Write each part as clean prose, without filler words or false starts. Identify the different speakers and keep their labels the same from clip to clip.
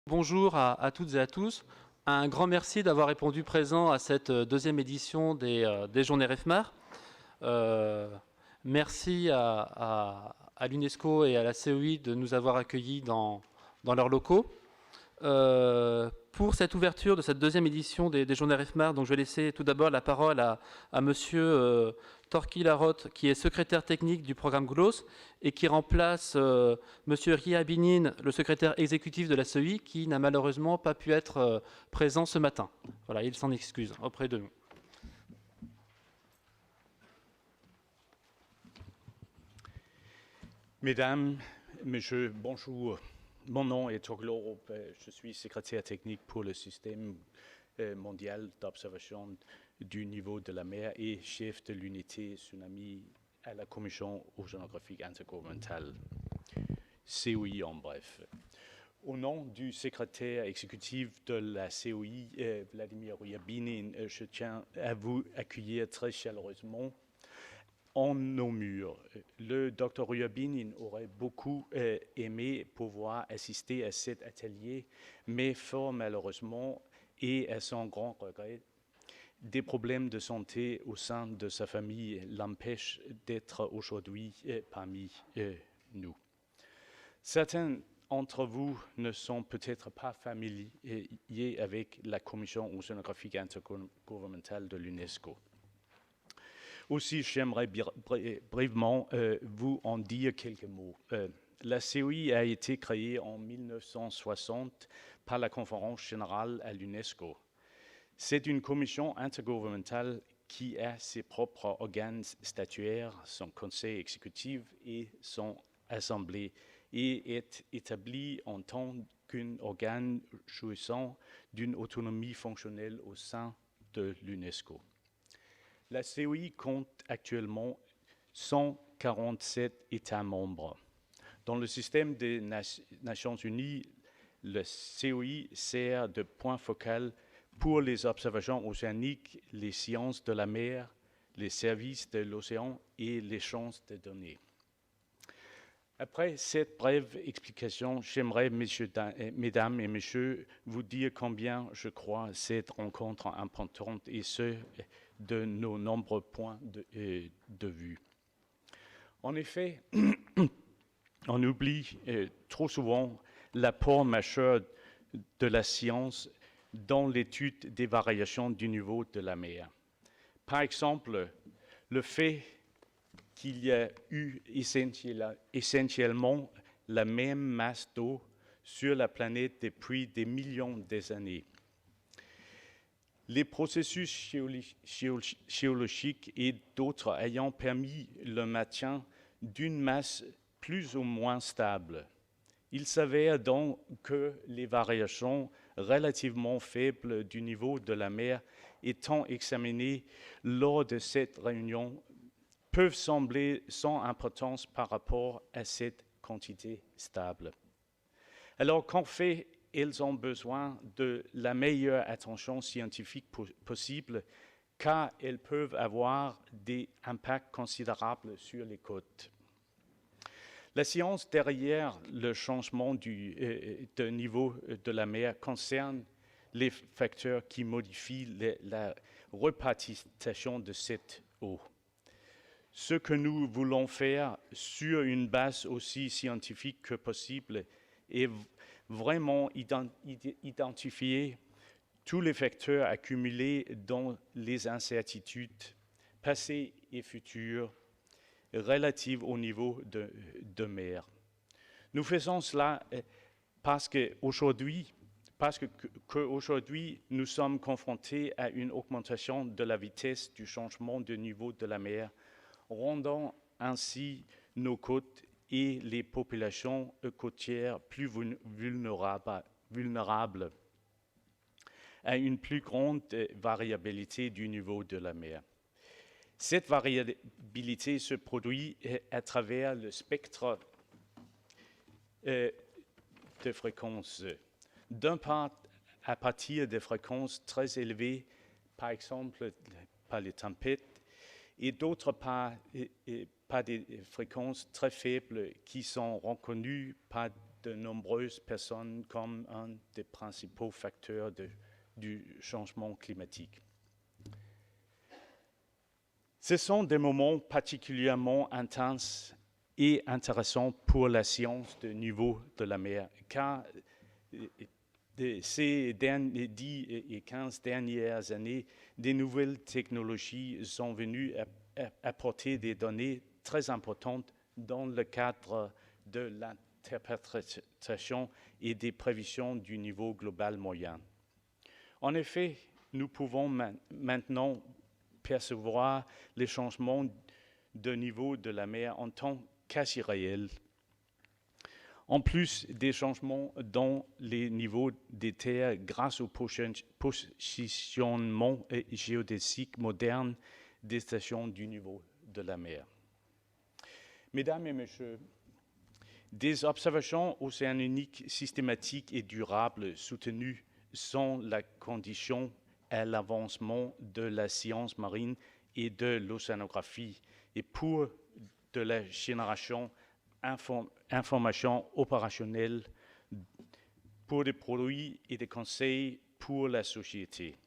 Speaker 1: Bonjour à toutes et à tous. Un grand merci d'avoir répondu présent à cette deuxième édition des Journées REFMAR. Merci à l'UNESCO et à la COI de nous avoir accueillis dans leurs locaux. Pour cette ouverture de cette deuxième édition des Journées REFMAR, donc je vais laisser tout d'abord la parole à monsieur Torki Larotte, qui est secrétaire technique du programme GLOS et qui remplace monsieur Ria Binin, le secrétaire exécutif de la CEI, qui n'a malheureusement pas pu être présent ce matin. Voilà, il s'en excuse auprès de nous.
Speaker 2: Mesdames, Messieurs, bonjour. Mon nom est Torki Larotte. Je suis secrétaire technique pour le système mondial d'observation du niveau de la mer et chef de l'unité tsunami à la Commission océanographique intergouvernementale, COI en bref. Au nom du secrétaire exécutif de la COI, Vladimir Ryabinin, je tiens à vous accueillir très chaleureusement en nos murs. Le Dr Ryabinin aurait beaucoup aimé pouvoir assister à cet atelier, mais fort malheureusement et à son grand regret, des problèmes de santé au sein de sa famille l'empêchent d'être aujourd'hui parmi nous. Certains d'entre vous ne sont peut-être pas familiers avec la Commission océanographique intergouvernementale de l'UNESCO. Aussi, j'aimerais brièvement vous en dire quelques mots. La COI a été créée en 1960 par la Conférence générale à l'UNESCO. C'est une commission intergouvernementale qui a ses propres organes statuaires, son conseil exécutif et son assemblée, et est établie en tant qu'un organe jouissant d'une autonomie fonctionnelle au sein de l'UNESCO. La COI compte actuellement 147 États membres. Dans le système des Nations Unies, le COI sert de point focal pour les observations océaniques, les sciences de la mer, les services de l'océan et l'échange de données. Après cette brève explication, j'aimerais, mesdames et messieurs, vous dire combien je crois cette rencontre importante et ce, de nos nombreux points de vue. En effet, on oublie trop souvent l'apport majeur de la science dans l'étude des variations du niveau de la mer. Par exemple, le fait qu'il y a eu essentiellement la même masse d'eau sur la planète depuis des millions d'années. Les processus géologiques et d'autres ayant permis le maintien d'une masse plus ou moins stable. Il s'avère donc que les variations relativement faibles du niveau de la mer étant examinées lors de cette réunion peuvent sembler sans importance par rapport à cette quantité stable. Alors qu'en fait, elles ont besoin de la meilleure attention scientifique possible car elles peuvent avoir des impacts considérables sur les côtes. La science derrière le changement de niveau de la mer concerne les facteurs qui modifient la répartition de cette eau. Ce que nous voulons faire sur une base aussi scientifique que possible est vraiment identifier tous les facteurs accumulés dans les incertitudes passées et futures relatives au niveau de mer. Nous faisons cela parce qu'aujourd'hui, nous sommes confrontés à une augmentation de la vitesse du changement de niveau de la mer, rendant ainsi nos côtes et les populations côtières plus vulnérables à une plus grande variabilité du niveau de la mer. Cette variabilité se produit à travers le spectre de fréquences. D'un part, à partir de fréquences très élevées, par exemple par les tempêtes, et d'autre part, par des fréquences très faibles qui sont reconnues par de nombreuses personnes comme un des principaux facteurs du changement climatique. Ce sont des moments particulièrement intenses et intéressants pour la science du niveau de la mer, car ces 10 et 15 dernières années, des nouvelles technologies sont venues apporter des données très importantes dans le cadre de l'interprétation et des prévisions du niveau global moyen. En effet, nous pouvons maintenant percevoir les changements de niveau de la mer en temps quasi réel. En plus des changements dans les niveaux des terres grâce au positionnement géodésique moderne des stations du niveau de la mer. Mesdames et messieurs, des observations océaniques systématiques et durables soutenues sont la condition à l'avancement de la science marine et de l'océanographie et pour de la génération information opérationnelle pour des produits et des conseils pour la société.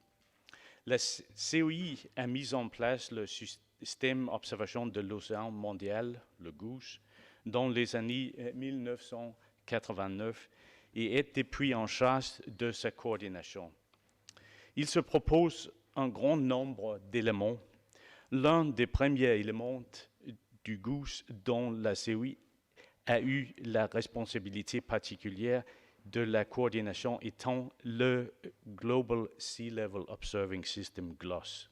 Speaker 2: La COI a mis en place le système d'observation de l'océan mondial, le GOOS, dans les années 1989 et est depuis en charge de sa coordination. Il se propose un grand nombre d'éléments. L'un des premiers éléments du GOOS dont la COI a eu la responsabilité particulière de la coordination étant le Global Sea Level Observing System, GLOS.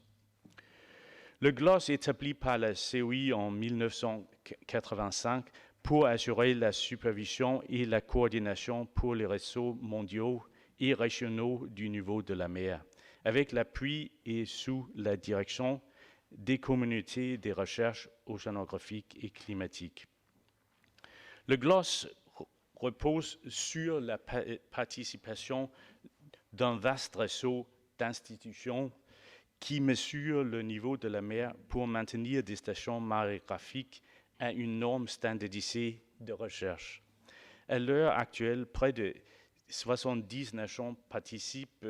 Speaker 2: Le GLOS, établi par la COI en 1985 pour assurer la supervision et la coordination pour les réseaux mondiaux et régionaux du niveau de la mer, avec l'appui et sous la direction des communautés des recherches océanographiques et climatiques. Le GLOS repose sur la participation d'un vaste réseau d'institutions qui mesurent le niveau de la mer pour maintenir des stations marégraphiques à une norme standardisée de recherche. À l'heure actuelle, près de 70 nations participent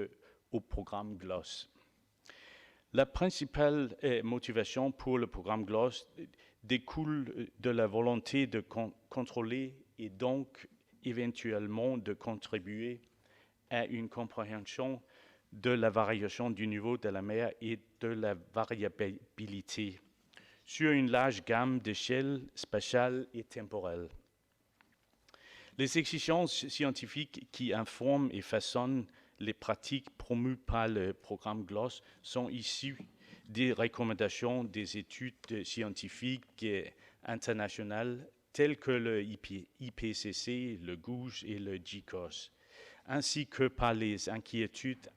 Speaker 2: au programme GLOS. La principale motivation pour le programme GLOS découle de la volonté de contrôler et donc éventuellement de contribuer à une compréhension de la variation du niveau de la mer et de la variabilité sur une large gamme d'échelles spatiales et temporelles. Les exigences scientifiques qui informent et façonnent les pratiques promues par le programme GLOS sont issues des recommandations des études scientifiques internationales telles que le IPCC, le GOOS et le GCOS, ainsi que par les inquiétudes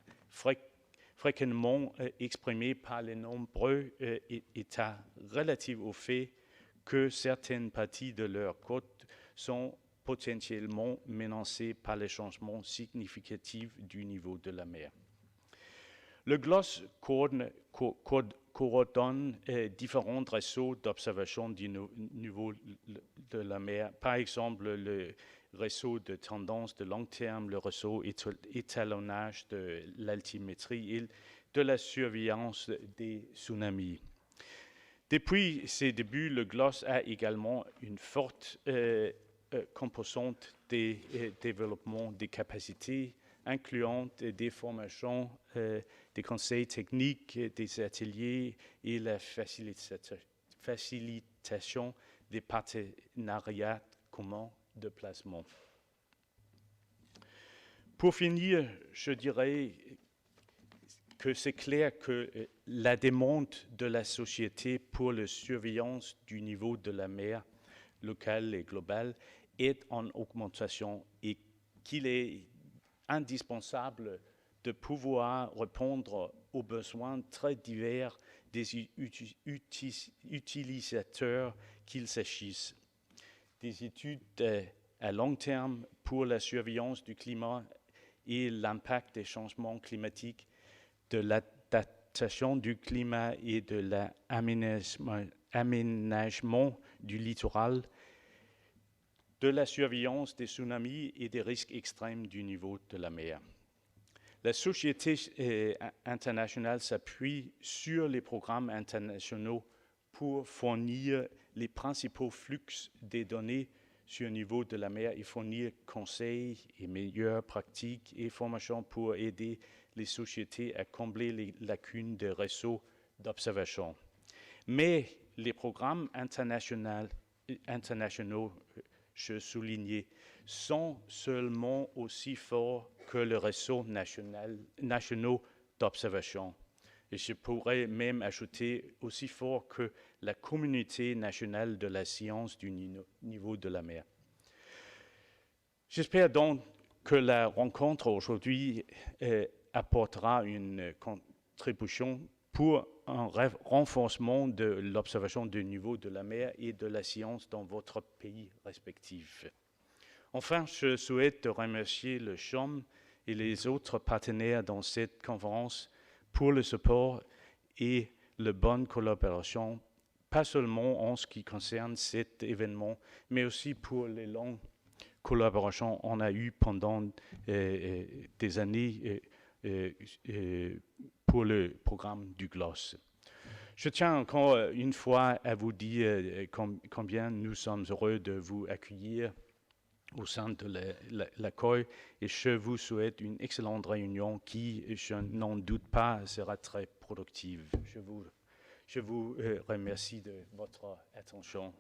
Speaker 2: fréquemment exprimées par les nombreux États relatives au fait que certaines parties de leur côte sont potentiellement menacées par les changements significatifs du niveau de la mer. Le GLOS coordonne différents réseaux d'observation du niveau de la mer, par exemple le réseau de tendance de long terme, le réseau étalonnage de l'altimétrie et de la surveillance des tsunamis. Depuis ses débuts, le GLOS a également une forte composante des développements des capacités, incluant des formations, des conseils techniques, des ateliers et la facilitation des partenariats communs de placement. Pour finir, je dirais que c'est clair que la demande de la société pour la surveillance du niveau de la mer locale et globale est en augmentation et qu'il est indispensable de pouvoir répondre aux besoins très divers des utilisateurs qu'il s'agisse. Des études à long terme pour la surveillance du climat et l'impact des changements climatiques, de l'adaptation du climat et de l'aménagement du littoral, de la surveillance des tsunamis et des risques extrêmes du niveau de la mer. La société internationale s'appuie sur les programmes internationaux pour fournir les principaux flux des données sur le niveau de la mer et fournir conseils et meilleures pratiques et formations pour aider les sociétés à combler les lacunes des réseaux d'observation. Mais les programmes internationaux, je soulignais, sont seulement aussi forts que le réseau national d'observation. Et je pourrais même ajouter aussi fort que la communauté nationale de la science du niveau de la mer. J'espère donc que la rencontre aujourd'hui apportera une contribution pour un renforcement de l'observation du niveau de la mer et de la science dans votre pays respectif. Enfin, je souhaite remercier le CHOM et les autres partenaires dans cette conférence pour le support et la bonne collaboration, pas seulement en ce qui concerne cet événement, mais aussi pour les longues collaborations qu'on a eues pendant des années pour le programme du GLOS. Je tiens encore une fois à vous dire combien nous sommes heureux de vous accueillir au sein de la COI et je vous souhaite une excellente réunion qui, je n'en doute pas, sera très productive. Je vous remercie de votre attention.